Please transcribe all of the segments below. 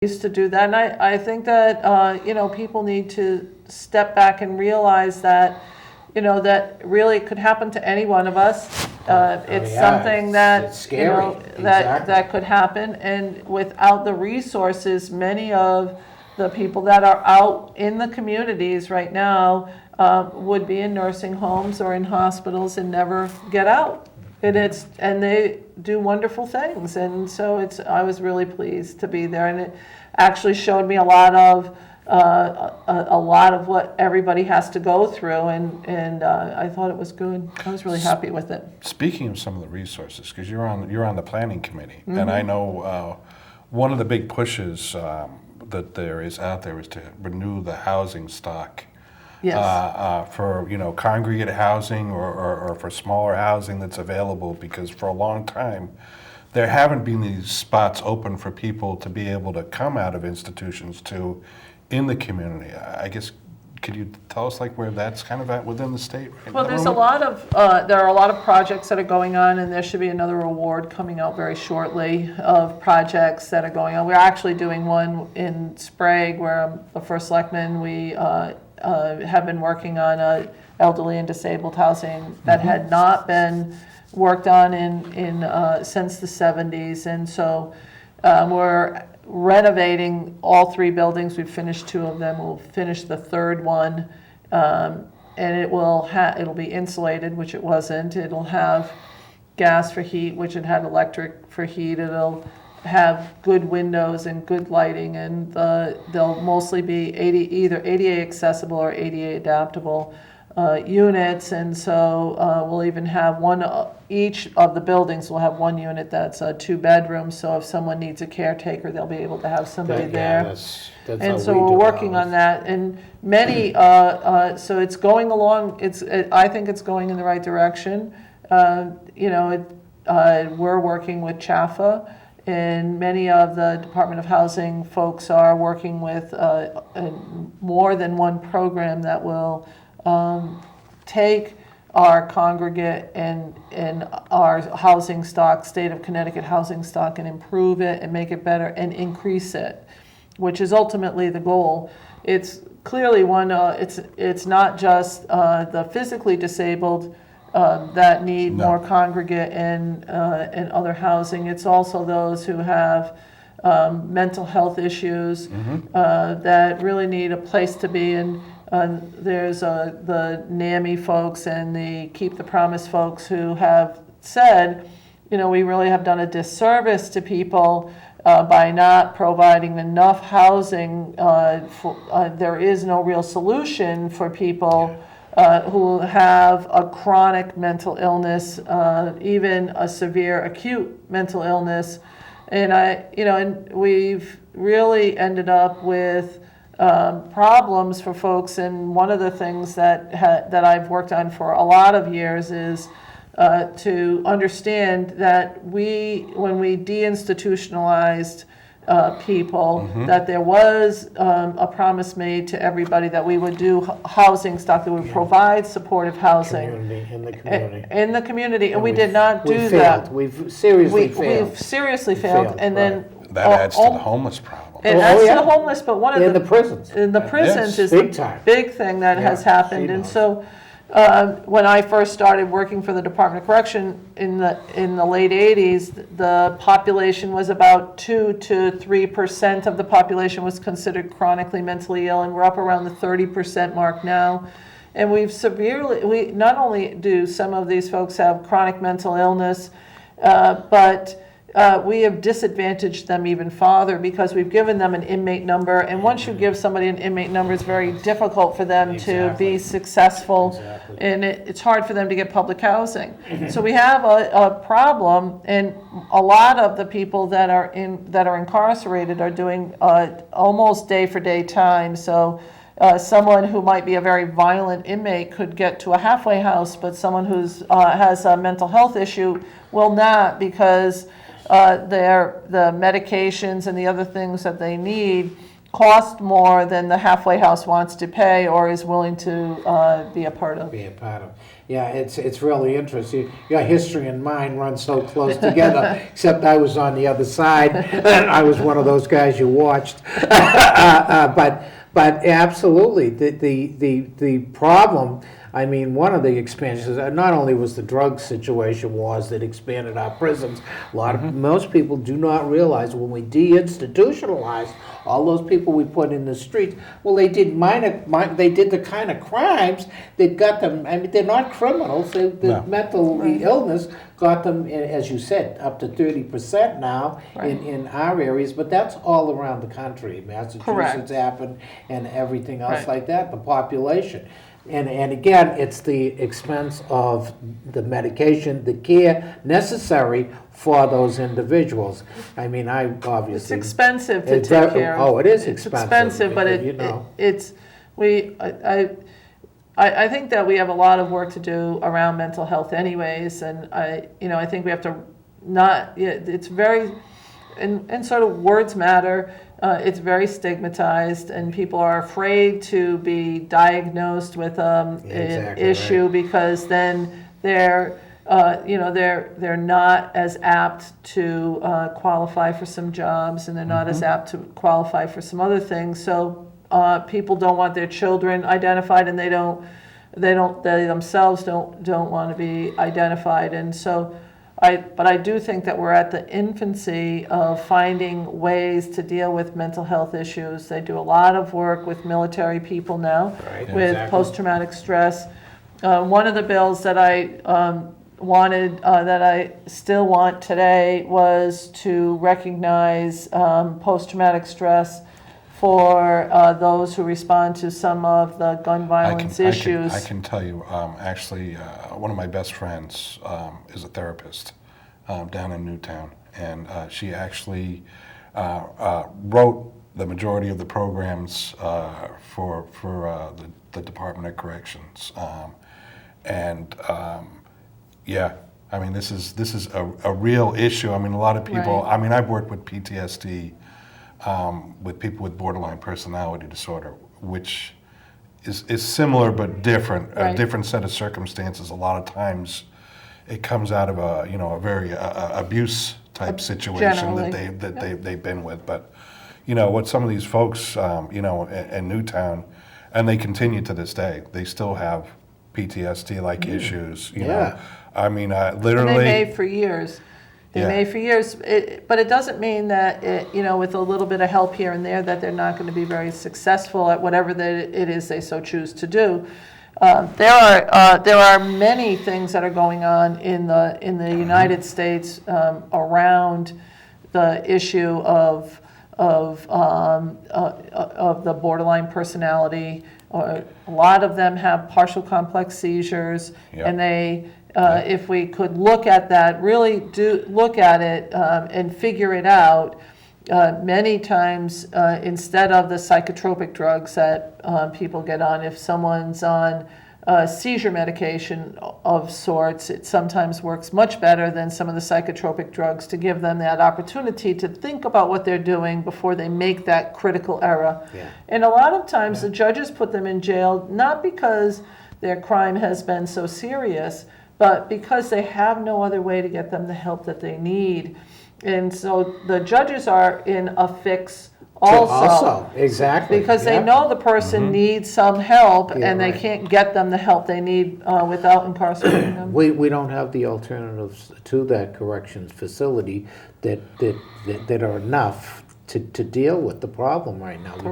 used to do that. And I think that, people need to step back and realize that, that really could happen to any one of us. It's something that, it's scary. that could happen. And without the resources, many of the people that are out in the communities right now would be in nursing homes or in hospitals and never get out. And they do wonderful things, and so I was really pleased to be there, and it actually showed me a lot of what everybody has to go through, and I thought it was good. I was really happy with it. Speaking of some of the resources, because you're on the planning committee, and I know one of the big pushes that there is out there is to renew the housing stock. Yes. For congregate housing or for smaller housing that's available, because for a long time there haven't been these spots open for people to be able to come out of institutions to in the community. I guess, could you tell us where that's kind of at within the state right Well, now? there's there are a lot of projects that are going on, and there should be another award coming out very shortly of projects that are going on. We're actually doing one in Sprague where I'm the first selectman. We have been working on elderly and disabled housing that had not been worked on since the 70s, and so we're renovating all 3 buildings. We've finished 2 of them. We'll finish the 3rd one, and it'll be insulated, which it wasn't. It'll have gas for heat, which it had electric for heat. It'll have good windows and good lighting, and they'll mostly be either ADA accessible or ADA adaptable units, and so we'll even have each of the buildings will have 1 unit that's 2 bedrooms, so if someone needs a caretaker, they'll be able to have somebody there. That's And so we're working on that, and many, so it's going along, I think it's going in the right direction. We're working with CHAFA, and many of the Department of Housing folks are working with more than one program that will take our congregate and our housing stock, state of Connecticut housing stock, and improve it and make it better and increase it, which is ultimately the goal. It's clearly it's not just the physically disabled that need more congregate and other housing. It's also those who have mental health issues that really need a place to be in. There's the NAMI folks and the Keep the Promise folks who have said, we really have done a disservice to people by not providing enough housing. There is no real solution for people who have a chronic mental illness, even a severe acute mental illness. And we've really ended up with problems for folks, and one of the things that I've worked on for a lot of years is to understand that when we deinstitutionalized people, that there was a promise made to everybody that we would do housing stock, that we would provide supportive housing in the community. In the community, and we did not do that. We've seriously failed. We've seriously failed, and then that adds to the homeless problem. It adds to the homeless, but one of in the prisons. In the prisons is big the time. big thing that has happened, and so when I first started working for the Department of Correction in the late 80s, the population was about 2 to 3% of the population was considered chronically mentally ill, and we're up around the 30% mark now. And we not only do some of these folks have chronic mental illness, but we have disadvantaged them even farther because we've given them an inmate number, and once you give somebody an inmate number, it's very difficult for them to be successful, and it's hard for them to get public housing. So we have a problem, and a lot of the people that are incarcerated are doing almost day-for-day time. So someone who might be a very violent inmate could get to a halfway house, but someone who has a mental health issue will not, because the medications and the other things that they need cost more than the halfway house wants to pay or is willing to be a part of. Be a part of. Yeah, it's really interesting. Your history and mine run so close together, except I was on the other side. I was one of those guys you watched. But absolutely, the problem, I mean, one of the expansions, not only was the drug situation was that expanded our prisons, most people do not realize when we deinstitutionalized all those people we put in the streets, well, they did they did the kind of crimes that got them, I mean, they're not criminals, the mental illness got them, as you said, up to 30% now in our areas, but that's all around the country. Massachusetts happened and everything else like that, the population. And again, it's the expense of the medication, the care necessary for those individations. I mean, I obviously... It's expensive to take care of. Oh, it is It's expensive. but I think that we have a lot of work to do around mental health anyways, and I think we have to it's very, and sort of words matter. It's very stigmatized, and people are afraid to be diagnosed with an issue because then they're not as apt to qualify for some jobs, and they're not as apt to qualify for some other things. So people don't want their children identified, and they themselves don't want to be identified, and so. But I do think that we're at the infancy of finding ways to deal with mental health issues. They do a lot of work with military people now, with post-traumatic stress. One of the bills that I wanted, that I still want today, was to recognize post-traumatic stress for those who respond to some of the gun violence issues. I can tell you, actually, one of my best friends is a therapist down in Newtown, and she actually wrote the majority of the programs for the Department of Corrections, yeah. I mean, this is a real issue. I mean, a lot of people. I mean, I've worked with PTSD. With people with borderline personality disorder, which is similar but different, a different set of circumstances. A lot of times, it comes out of a very abuse type situation that they've been with. But what some of these folks in Newtown, and they continue to this day, they still have PTSD like issues. You know, I mean, literally. And they may for years. They may for years, but it doesn't mean that, with a little bit of help here and there, that they're not going to be very successful at whatever it is they so choose to do. There are many things that are going on in the United States around the issue of the borderline personality. A lot of them have partial complex seizures, and they. If we could look at that, really look at it and figure it out, many times instead of the psychotropic drugs that people get on, if someone's on seizure medication of sorts, it sometimes works much better than some of the psychotropic drugs to give them that opportunity to think about what they're doing before they make that critical error. And a lot of times the judges put them in jail not because their crime has been so serious, but because they have no other way to get them the help that they need. And so the judges are in a fix also. Exactly. Because they know the person needs some help, and they can't get them the help they need without incarcerating them. We don't have the alternatives to that corrections facility that are enough to deal with the problem right now. We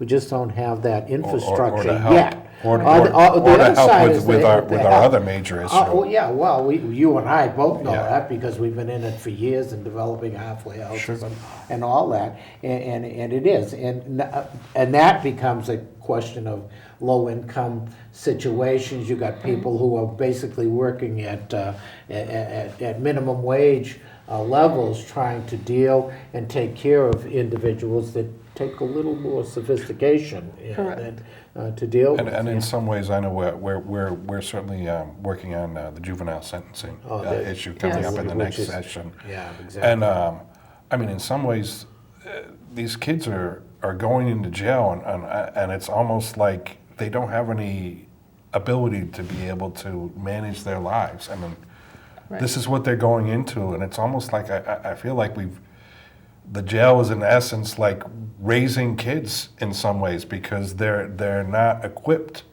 just don't have that infrastructure yet. Or to help with our other major issue. Well, you and I both know that because we've been in it for years and developing halfway houses and all that, and it is, and that becomes a question of low income situations. You got people who are basically working at minimum wage levels, trying to deal and take care of individuals that take a little more sophistication to deal with. And in some ways, I know we're certainly working on the juvenile sentencing issue coming up in the next session. Yeah, exactly. And I mean, in some ways, these kids are are going into jail, and it's almost like they don't have any ability to be able to manage their lives. I mean, Right. this is what they're going into, and it's almost like I feel like the jail is in essence like raising kids in some ways, because they're not equipped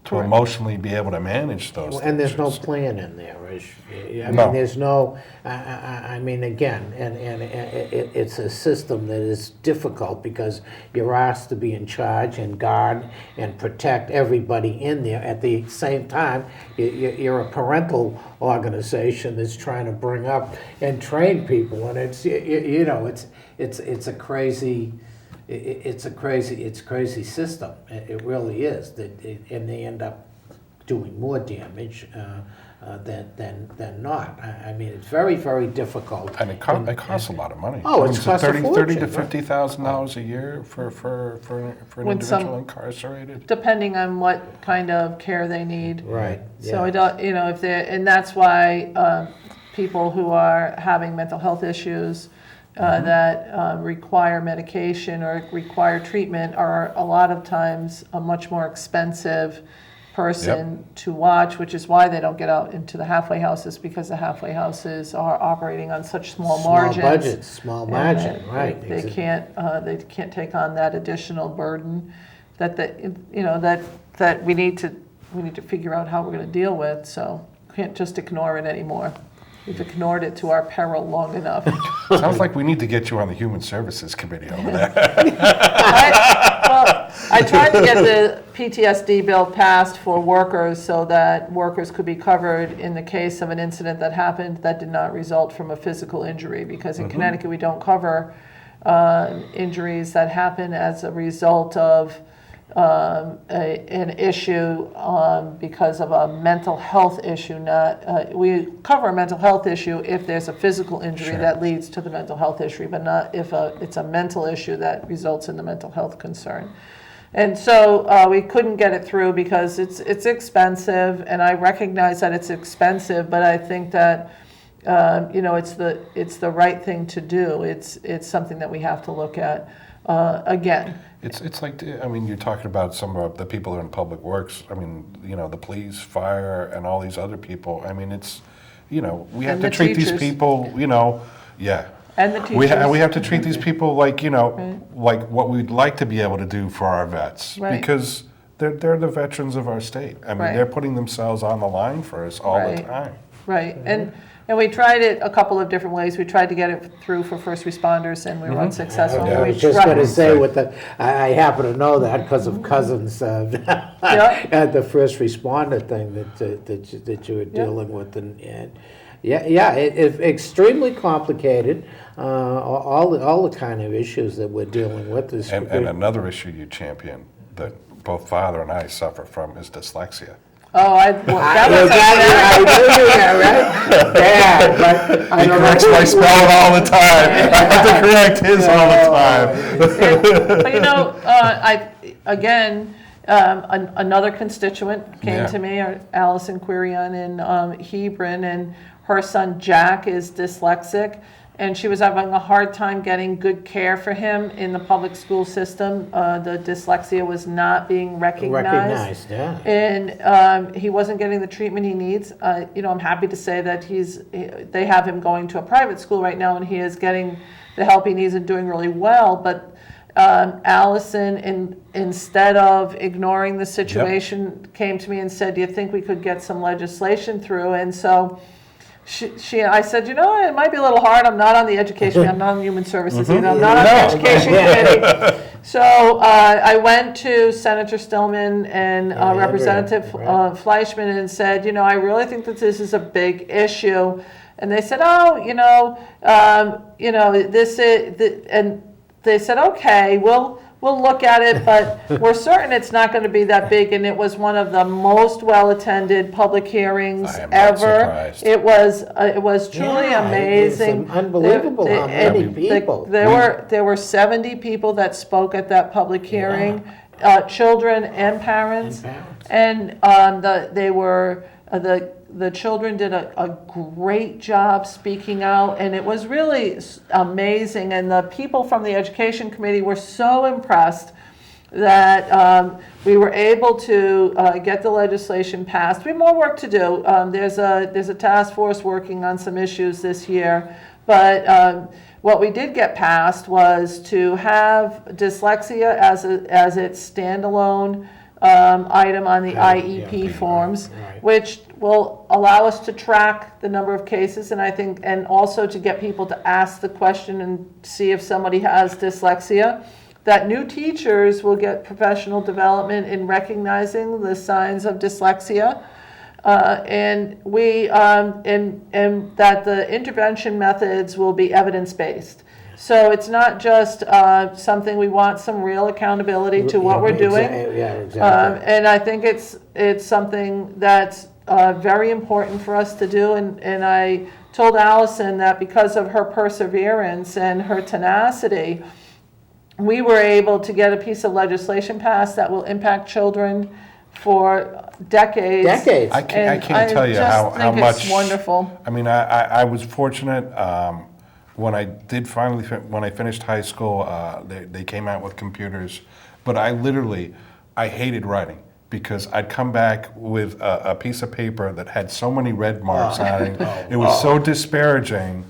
to Correct. emotionally be able to manage those things. And there's no plan in there. I No. mean, there's no, I mean, again, and it's a system that is difficult because you're asked to be in charge and guard and protect everybody in there. At the same time, you're a parental organization that's trying to bring up and train people, and it's, you know, it's a crazy, it's a crazy system. It really is. And they end up doing more damage than not. I mean, it's very, very difficult. And it costs a lot of money. Oh, I mean, it's is cost a $30,000 fortune, to right? $50,000 a year for an When individual incarcerated. Depending on what kind of care they need. Right. So I yeah. don't, you know, if they, and that's why people who are having mental health issues that require medication or require treatment are a lot of times a much more expensive person to watch, which is why they don't get out into the halfway houses, because the halfway houses are operating on such small margins. Small and margin, that right. They can't take on that additional burden that we need to figure out how we're going to deal with. So can't just ignore it anymore. We've ignored it to our peril long enough. Sounds like we need to get you on the Human Services Committee over there. I tried to get the PTSD bill passed for workers so that workers could be covered in the case of an incident that happened that did not result from a physical injury, because in Connecticut we don't cover injuries that happen as a result of an issue because of a mental health issue. We cover a mental health issue if there's a physical injury Sure. that leads to the mental health issue, but not if it's a mental issue that results in the mental health concern. And so we couldn't get it through because it's expensive, and I recognize that it's expensive, but I think that it's the right thing to do. It's something that we have to look at again. It's like, I mean, you're talking about some of the people who are in public works. I mean, you know, the police, fire, and all these other people. I mean, it's, you know, we have And to the treat these teachers. people, you know, yeah. And the teachers. We have to treat these people like, you know, like what we'd like to be able to do for our vets. Right. Because they're the veterans of our state. I mean, Right. they're putting themselves on the line for us all the Right. time. Right, and we tried it a couple of different ways. We tried to get it through for first responders, and we were unsuccessful. Yeah. I We was just tried- going to say, I happen to know that because of Cousins at the first responder thing that you were dealing with, and it's extremely complicated. All the kind of issues that we're dealing with is. And another issue you champion that both father and I suffer from is dyslexia. Oh, that was I knew that, right? Yeah, but He corrects my spelling all the time. I have to correct his all the time. But you know, another constituent came to me, Allison Quirion in Hebron, and her son Jack is dyslexic, and she was having a hard time getting good care for him in the public school system. The dyslexia was not being recognized. yeah. And he wasn't getting the treatment he needs. I'm happy to say that they have him going to a private school right now, and he is getting the help he needs and doing really well. But Allison, instead of ignoring the situation, came to me and said, "Do you think we could get some legislation through?" And so I said, it might be a little hard. I'm not on the education. I'm not on human services either. I'm not on the education committee. So I went to Senator Stillman and Representative Fleischman and said, I really think that this is a big issue. And they said, this is, and they said, okay, we'll look at it, but we're certain it's not going to be that big. And it was one of the most well-attended public hearings I am not ever. surprised. It was truly amazing. It's unbelievable how many people. There were 70 people that spoke at that public hearing, children and parents. And the children did a great job speaking out, and it was really amazing. And the people from the education committee were so impressed that we were able to get the legislation passed. We have more work to do. There's a task force working on some issues this year, but what we did get passed was to have dyslexia as its standalone item on the IEP forms, right. which will allow us to track the number of cases, and I think, and also to get people to ask the question and see if somebody has dyslexia. That new teachers will get professional development in recognizing the signs of dyslexia, and that the intervention methods will be evidence-based. So it's not just something, we want some real accountability to what we're doing. Exactly. And I think it's something that's very important for us to do. And I told Allison that because of her perseverance and her tenacity, we were able to get a piece of legislation passed that will impact children for decades. Decades. I can't tell you how I much. it's wonderful. I mean, I was fortunate when I when I finished high school. They came out with computers, but I hated writing because I'd come back with a piece of paper that had so many red marks on it. It was so disparaging.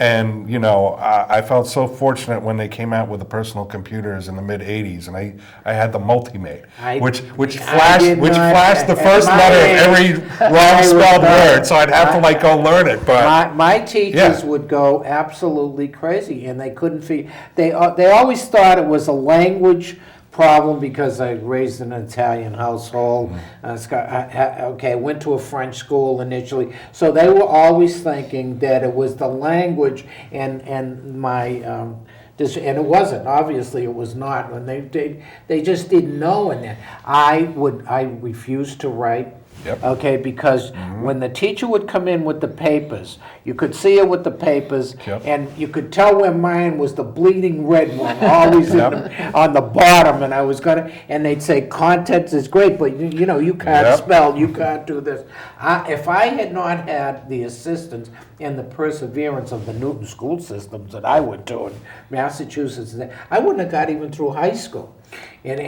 And, you know, I felt so fortunate when they came out with the personal computers in the mid-'80s, and I had the Multimate, which flashed the first letter of every wrong spelled word, so I'd have to, like, go learn it, but... My teachers would go absolutely crazy, and they couldn't figure... They always thought it was a language problem because I raised in an Italian household. Went to a French school initially, so they were always thinking that it was the language and my and it wasn't. Obviously, it was not. When they just didn't know. And I refused to write. Yep. Okay, because when the teacher would come in with the papers, you could see her with the papers, and you could tell where mine was the bleeding red one, always on the bottom, and they'd say, contents is great, but you can't spell, you can't do this. If I had not had the assistance and the perseverance of the Newton school systems that I went to in Massachusetts, I wouldn't have got even through high school. And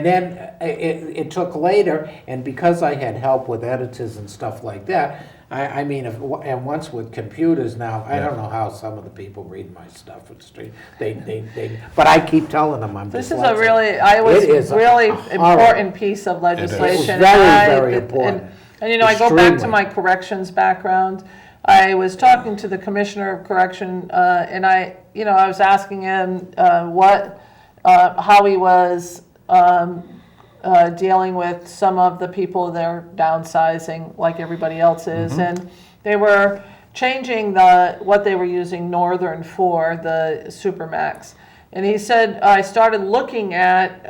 then it took later, and because I had help with editors and stuff like that, and once with computers now, I don't know how some of the people read my stuff. It's but I keep telling them I'm This dyslexic. is a really important piece of legislation. It is very important. And I go back to my corrections background. I was talking to the Commissioner of Correction, and I was asking him how he was dealing with some of the people that are downsizing like everybody else is. And they were changing what they were using Northern for, the Supermax. And he said, I started looking at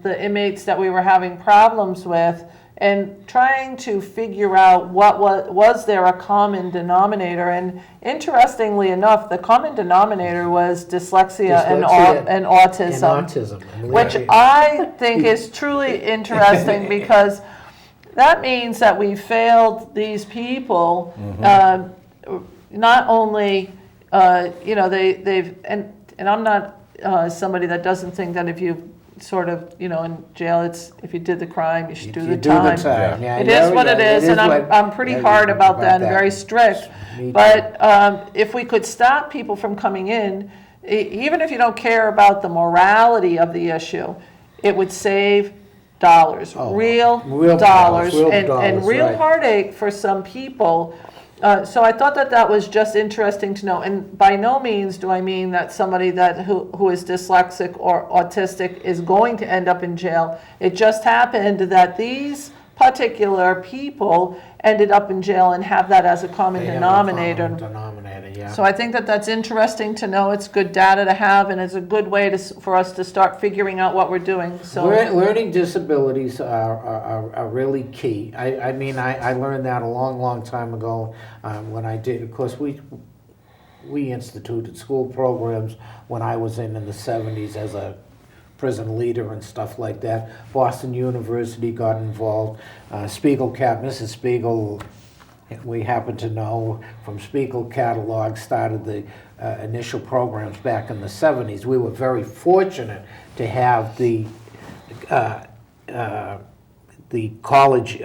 the inmates that we were having problems with and trying to figure out was there a common denominator. And interestingly enough, the common denominator was dyslexia. And autism. Which I think is truly interesting because that means that we failed these people. Not only, they've, and I'm not somebody that doesn't think that if you sort of, in jail, it's if you did the crime, you should do the time. It is what it is, and I'm pretty hard about that and very strict. But if we could stop people from coming in, even if you don't care about the morality of the issue, it would save dollars, real dollars, and real heartache for some people. So I thought that was just interesting to know. And by no means do I mean that somebody who is dyslexic or autistic is going to end up in jail. It just happened that these particular people ended up in jail and have that as a common denominator. So I think that's interesting to know. It's good data to have, and it's a good way for us to start figuring out what we're doing. So learning disabilities are really key. I learned that a long time ago when I did. Of course, we instituted school programs when I was in the 70s as a prison leader and stuff like that. Boston University got involved. Mrs. Spiegel we happen to know from Spiegel Catalog started the initial programs back in the 70s. We were very fortunate to have the college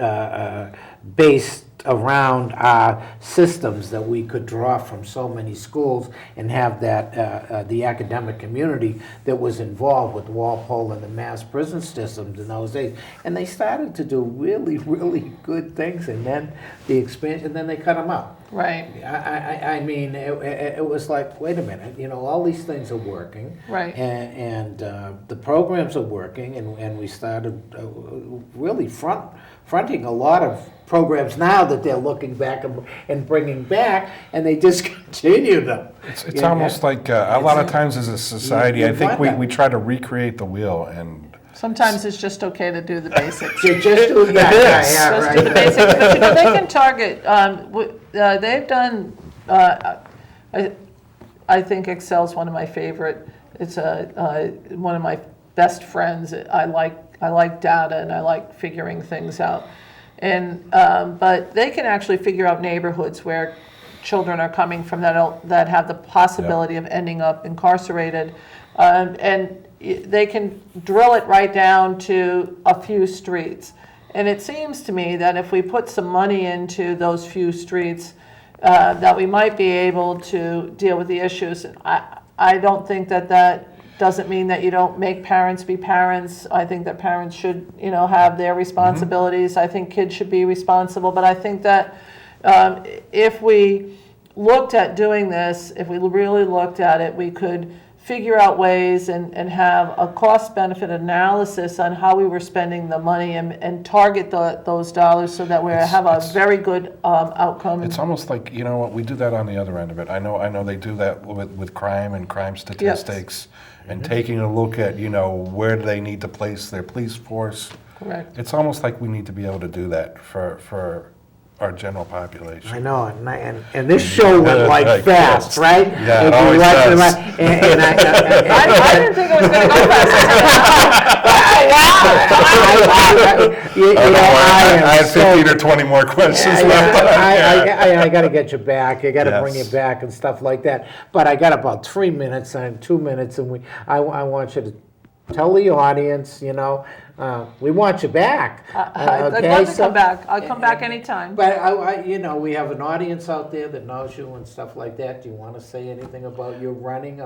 based around our systems that we could draw from so many schools and have that the academic community that was involved with Walpole and the mass prison systems in those days. And they started to do really, really good things, and then the expansion, and then they cut them out. Right. I mean, it was like, wait a minute, you know, all these things are working. Right. And the programs are working, and we started really fronting a lot of programs now that they're looking back and bringing back, and they discontinue them. It's almost like a lot of times as a society, I think we try to recreate the wheel, and Sometimes it's just okay to do the basics. Just do, yeah, Just do the basics, but you know, they can target, they've done, I think Excel's one of my favorite, it's one of my best friends. I like data and I like figuring things out. And, but they can actually figure out neighborhoods where children are coming from that have the possibility of ending up incarcerated. And they can drill it right down to a few streets. And it seems to me that if we put some money into those few streets, that we might be able to deal with the issues. I don't think that doesn't mean that you don't make parents be parents. I think that parents should, you know, have their responsibilities. I think kids should be responsible. But I think that if we looked at doing this, if we really looked at it, we could figure out ways and have a cost-benefit analysis on how we were spending the money and target those dollars so that we have a very good outcome. It's almost like, you know what, we do that on the other end of it. I know they do that with crime and crime statistics, and taking a look at, you know, where do they need to place their police force. Correct. It's almost like we need to be able to do that for our general population. I know, and this show went like fast, right? Yeah, it And you always watch does. And I didn't think it was going to go fast. I had 15 or 20 more questions left. I got to get you back. I got to bring you Yes. back and stuff like that. But I got about 3 minutes and 2 minutes, and I want you to tell the audience, you know, we want you back. I'd love to come back. I'll come back anytime. But you know, we have an audience out there that knows you and stuff like that. Do you want to say anything about your running?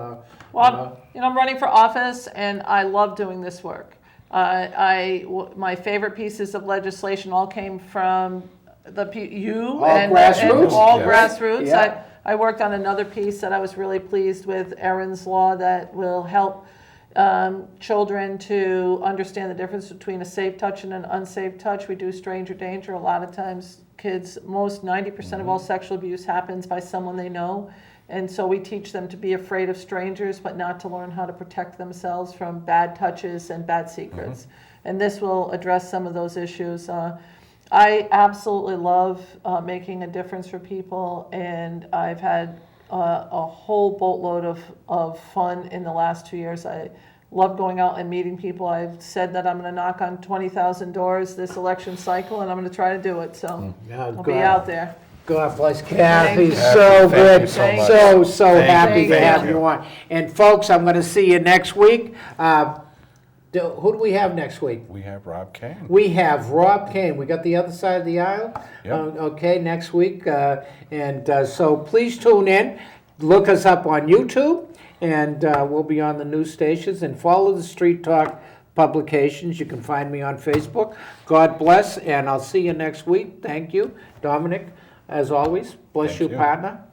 Well, you know, I'm running for office, and I love doing this work. My favorite pieces of legislation all came from you and grassroots. All Yeah. grassroots. Yeah. I worked on another piece that I was really pleased with, Erin's Law, that will help children to understand the difference between a safe touch and an unsafe touch. We do stranger danger. A lot of times kids, 90% of all sexual abuse happens by someone they know. And so we teach them to be afraid of strangers, but not to learn how to protect themselves from bad touches and bad secrets. And this will address some of those issues. I absolutely love making a difference for people, and I've had a whole boatload of fun in the last 2 years. I love going out and meeting people. I've said that I'm going to knock on 20,000 doors this election cycle, and I'm going to try to do it. So I'll be out there. God bless Kathy. you. So Thank good. you so much. So Thank happy you. to have Thank you you. on. And folks, I'm going to see you next week. Who do we have next week? We have Rob Kane. We have Rob Kane. We got the other side of the aisle. Yep. Okay, next week. So please tune in. Look us up on YouTube, and we'll be on the news stations. And follow the Street Talk publications. You can find me on Facebook. God bless, and I'll see you next week. Thank you, Dominic. As always, bless Thank you, you. partner.